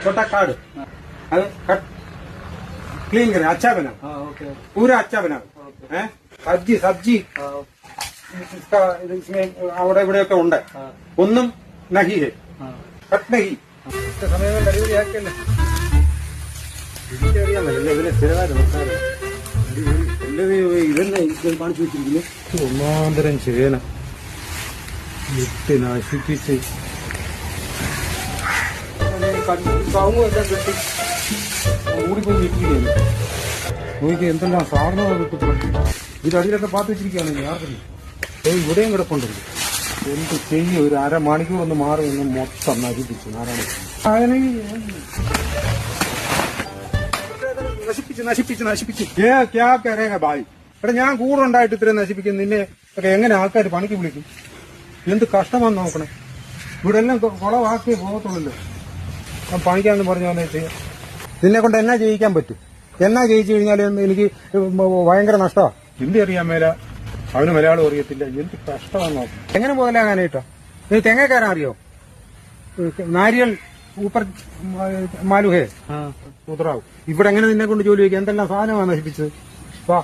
छोटा card cut clean करें, अच्छा बना, पूरा अच्छा बना है। सब्जी सब्जी इसका इसमें അവിടെ ഇവിടെയൊക്കെ ഉണ്ട്, ഒന്നും നഹി है, कट नहीं സമയം ഡെലിവറി ആക്കിയല്ലേ. എനിക്കറിയാമല്ലോ ഇതിനെ സ്ഥിരമായിട്ട് നോക്കാറ്. ഇതന്നെ കാണിച്ചു വെച്ചിരിക്കുന്നു. ഒന്നാന്തരം ചേന ഇട്ട് നശിപ്പിച്ച് കവുങ്ങും എല്ലാം കെട്ടി കൂടിപ്പോയി നിൽക്കുകയാണ്. നോക്കി എന്തെല്ലാം സാധനമാണ് കിട്ടുന്നത്. ഇതിലടിയിലൊക്കെ പാത്ത് വെച്ചിരിക്കുകയാണെങ്കിൽ ആർക്കറിയും. ഇവിടെയും കിടപ്പുണ്ടല്ലോ. എന്ത് ചെയ്യും, ഒരു അരമണിക്കൂർ ഒന്ന് മാറി ഒന്ന് മൊത്തം നശിപ്പിച്ചു. നശിപ്പിച്ച് നശിപ്പിച്ച് നശിപ്പിച്ച് ക്യാ കരേങ്ങ ഭായി. എടാ ഞാൻ കൂടെ ഉണ്ടായിട്ട് ഇത്രയും നശിപ്പിക്കും. നിന്നെ ഒക്കെ എങ്ങനെ ആൾക്കാർ പണിക്ക് വിളിക്കും? എന്ത് കഷ്ടമാണെന്ന് നോക്കണേ. ഇവിടെ എല്ലാം കുളവാക്കിയേ പോകത്തുള്ളല്ലോ. പണിക്കാന്ന് പറഞ്ഞു വന്നേ ചെയ്യാം. നിന്നെ കൊണ്ട് എന്നാ ചെയ്യിക്കാൻ പറ്റും? എന്നാ ജയിച്ചു കഴിഞ്ഞാൽ എനിക്ക് ഭയങ്കര നഷ്ടമാണ്. ഹിന്ദി അറിയാൻ മേല, അവന് മലയാളം അറിയത്തില്ല. എന്ത് കഷ്ടമാണെന്ന് നോക്കും. എങ്ങനെ മുതലാകാനായിട്ടോ? നീ തെങ്ങ കയറാൻ അറിയോ? നാരിയൽ ഊപ്പർ മാലുഹേ ഉത്തറാവും. ഇവിടെ എങ്ങനെ നിന്നെ കൊണ്ട് ജോലി വയ്ക്കുക? എന്തെല്ലാം സാധനമാണ് നശിപ്പിച്ചത്? വാ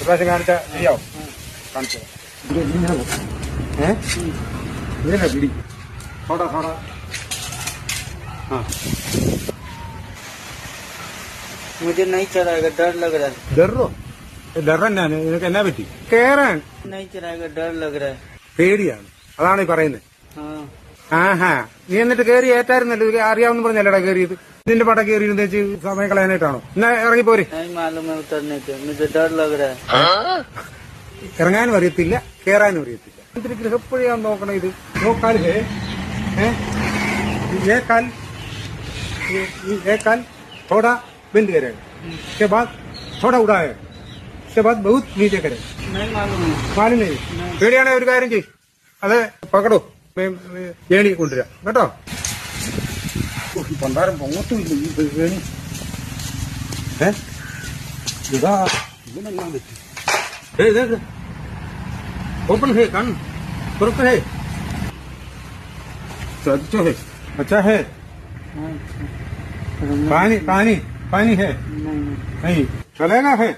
പ്രാവശ്യം കാണിച്ചാ ശരിയാവും. കാണിച്ചോ ഇതിനെ പിടി സോടാ സോടാ. मुझे नहीं चलाएगा, डर लग रहा है. ഡറോ ഡറന്നാ നിനക്ക് എന്നാ പറ്റി? കേറാൻ नहीं चलाएगा, डर लग रहा है. പേടിയാണ്, അതാണ് ഈ പറയുന്നത്. ആഹാ, നീ എന്നിട്ട് കയറി ഏറ്റായിരുന്നല്ലോ. അറിയാവുന്ന പറഞ്ഞല്ലടാ കയറിയത്. ഇതിന്റെ പട കയറിയിരുന്ന വെച്ച് സമയം കളയാനായിട്ടാണോ? എന്നാ ഇറങ്ങിപ്പോരെ. नहीं मालूम है उतरने के, मुझे डर लग रहा है. ഇറങ്ങാനും അറിയത്തില്ല, കേറാനും അറിയത്തില്ല. എന്തൊരു ഗൃഹപ്പുഴയാന്ന് നോക്കണം ഇത്. നോക്കാൽ काल थोड़ा बंद करेगा, उसके बाद थोड़ा उड़ाएगा, उसके बाद बहुत नीचे करेगा. नहीं मालूम है. മാലും നെയ് പേടിയാണെങ്കിൽ ഒരു കാര്യം ചെയ്യും, അത് പകടോ ഏണി കൊണ്ടുവരാം കേട്ടോ. പണ്ടാരം പൊങ്ങത്തുമില്ല ഈ ഏണി. ഇതാ ഇതിനെല്ലാം പറ്റി. ഓപ്പൺ ഹേ, കൺ തുറക്ക് ഹേ. अच्छा है, अच्छा है. पानी पानी पानी है? नहीं चलेगा है?